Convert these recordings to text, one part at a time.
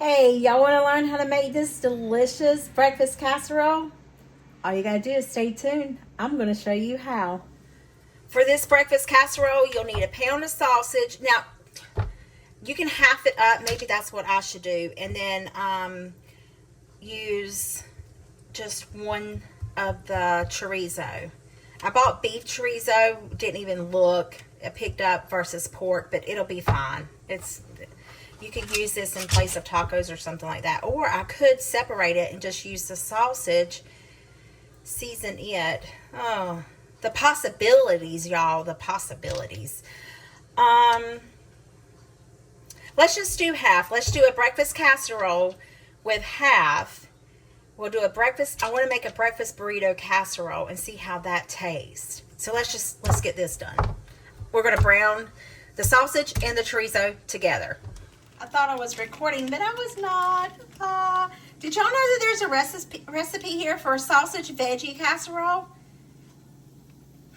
Hey, y'all want to learn how to make this delicious breakfast casserole? All you gotta do is stay tuned. I'm gonna show you how. For this breakfast casserole, you'll need a pound of sausage. Now, you can half it up. Maybe that's what I should do. And then use just one of the chorizo. I bought beef chorizo. Didn't even look. I picked up versus pork, but it'll be fine. You could use this in place of tacos or something like that. Or I could separate it and just use the sausage, season it. Oh, the possibilities, y'all, the possibilities. Let's just do half. Let's do a breakfast casserole with half. We'll do a breakfast, I want to make a breakfast burrito casserole and see how that tastes. So let's get this done. We're going to brown the sausage and the chorizo together. I thought I was recording, but I was not. Did y'all know that there's a recipe here for a sausage veggie casserole?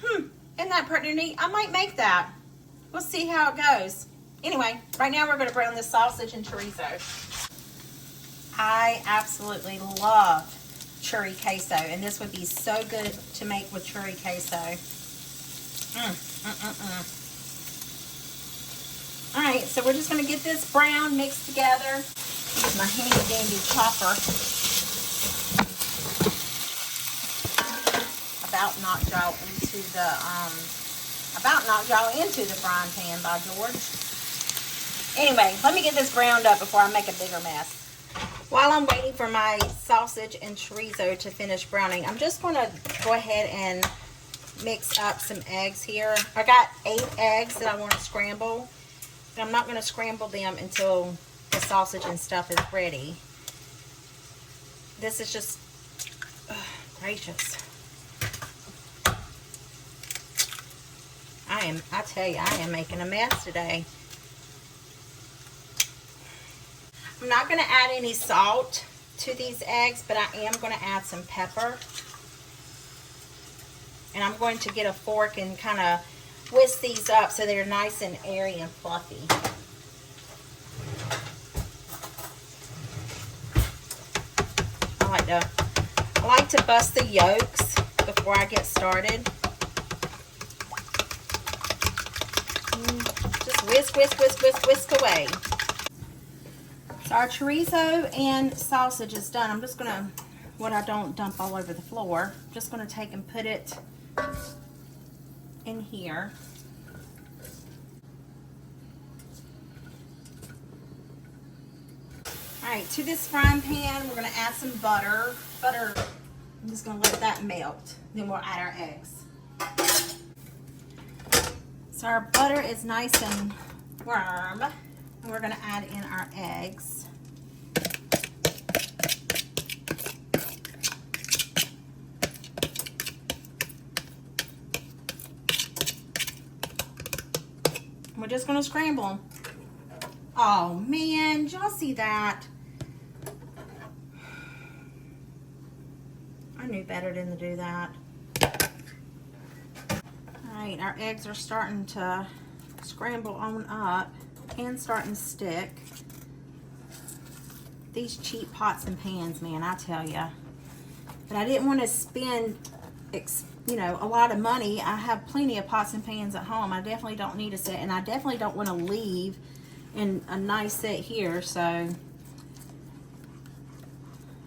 Isn't that pretty neat? I might make that. We'll see how it goes. Anyway, right now we're going to brown this sausage and chorizo. I absolutely love 𝐄𝐍𝐶𝐂, and this would be so good to make with 𝐄𝐍𝐶𝐂. Alright, so we're just going to get this brown mixed together. Use my handy dandy chopper. About knocked y'all into the frying pan, by George. Anyway, let me get this browned up before I make a bigger mess. While I'm waiting for my sausage and chorizo to finish browning, I'm just going to go ahead and mix up some eggs here. I got 8 eggs that I want to scramble. I'm not going to scramble them until the sausage and stuff is ready. This is just gracious. I tell you, I am making a mess today. I'm not going to add any salt to these eggs, but I am going to add some pepper. And I'm going to get a fork and kind of whisk these up so they're nice and airy and fluffy. I like to bust the yolks before I get started. Just whisk, whisk, whisk, whisk, whisk away. So our chorizo and sausage is done. I'm just gonna, what I don't dump all over the floor, I'm just gonna take and put it in here. Alright, to this frying pan, we're going to add some butter. I'm just going to let that melt. Then we'll add our eggs. So our butter is nice and warm. And we're going to add in our eggs. We're just going to scramble them. Oh man, did y'all see that? I knew better than to do that. Alright, our eggs are starting to scramble on up and starting to stick. These cheap pots and pans, man, I tell ya. But I didn't want to spend a lot of money. I have plenty of pots and pans at home. I definitely don't need a set, and I definitely don't want to leave in a nice set here, so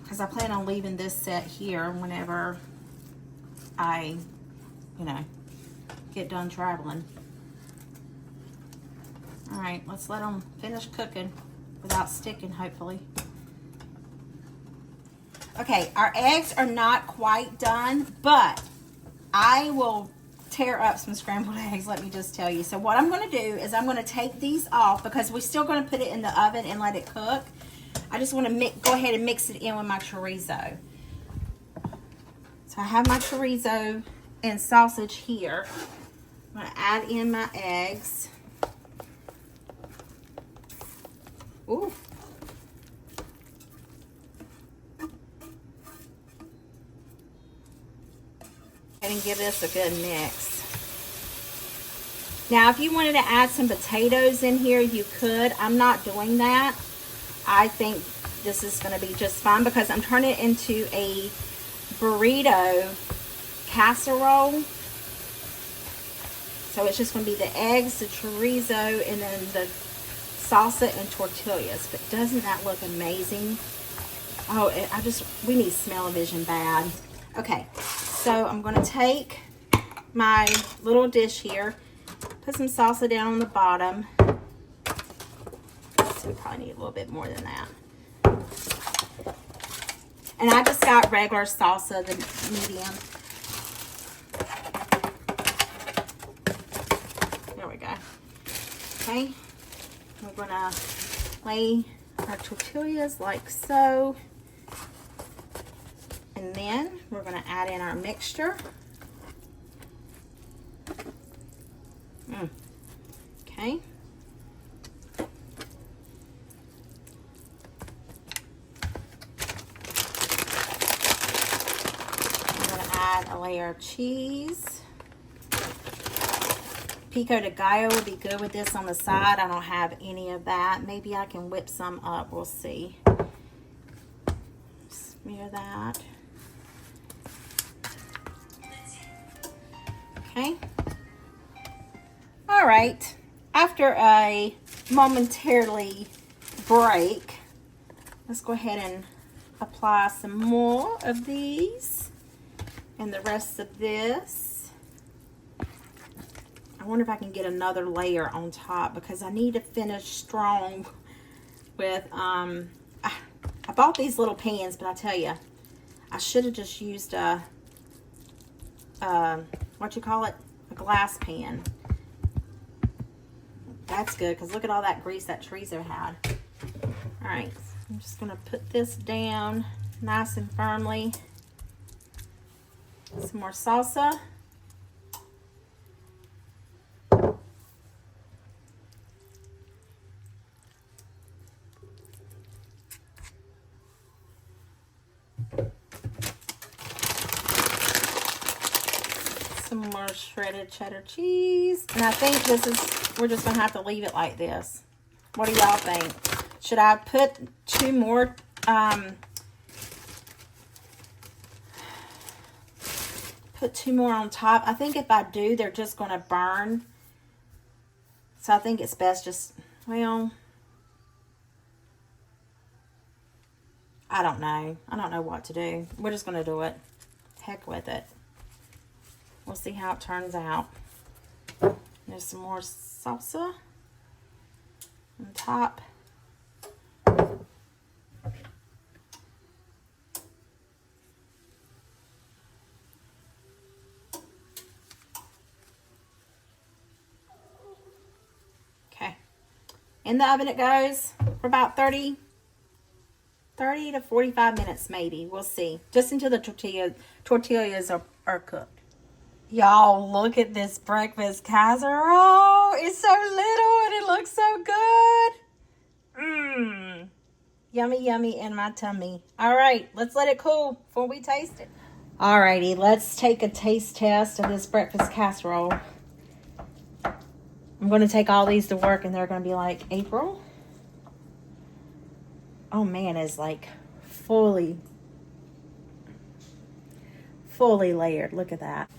because I plan on leaving this set here whenever I get done traveling. All right, let's let them finish cooking without sticking, hopefully. Okay, our eggs are not quite done, but I will tear up some scrambled eggs, let me just tell you. So what I'm going to do is I'm going to take these off because we're still going to put it in the oven and let it cook. I just want to go ahead and mix it in with my chorizo. So I have my chorizo and sausage here. I'm going to add in my eggs. Ooh. And give this a good mix. Now, if you wanted to add some potatoes in here, you could. I'm not doing that. I think this is going to be just fine because I'm turning it into a burrito casserole. So it's just going to be the eggs, the chorizo, and then the salsa and tortillas. But doesn't that look amazing? Oh, we need smell-o-vision bad. Okay, so I'm going to take my little dish here, put some salsa down on the bottom. So we probably need a little bit more than that. And I just got regular salsa, the medium. There we go. Okay, we're going to lay our tortillas like so. And then we're going to add in our mixture. Okay. I'm going to add a layer of cheese. �ㄆ𝐸𝐿 would be good with this on the side. I don't have any of that. Maybe I can whip some up. We'll see. Smear that. Okay. All right. After a momentarily break, let's go ahead and apply some more of these and the rest of this. I wonder if I can get another layer on top because I need to finish strong with, I bought these little pans, but I tell you, I should have just used a what you call it? A glass pan. That's good because look at all that grease that chorizo had. All right, so I'm just going to put this down nice and firmly. Some more salsa. Some more shredded cheddar cheese. And I think we're just going to have to leave it like this. What do y'all think? Should I put two more, on top? I think if I do, they're just going to burn. So I think it's best just, well, I don't know. I don't know what to do. We're just going to do it. Heck with it. We'll see how it turns out. There's some more salsa on top. Okay. In the oven it goes for about 30 to 45 minutes maybe. We'll see. Just until the tortillas are cooked. Y'all, look at this breakfast casserole. It's so little and it looks so good. Yummy, yummy in my tummy. All right, let's let it cool before we taste it. All righty, let's take a taste test of this breakfast casserole. I'm going to take all these to work and they're going to be like, April? Oh man, it's like fully layered. Look at that.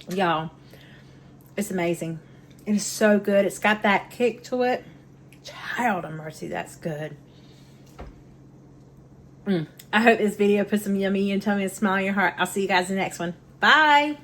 Y'all, it's amazing. It is so good. It's got that kick to it. Child of mercy, that's good. I hope this video put some yummy and tummy and smile in your heart. I'll see you guys in the next one. Bye.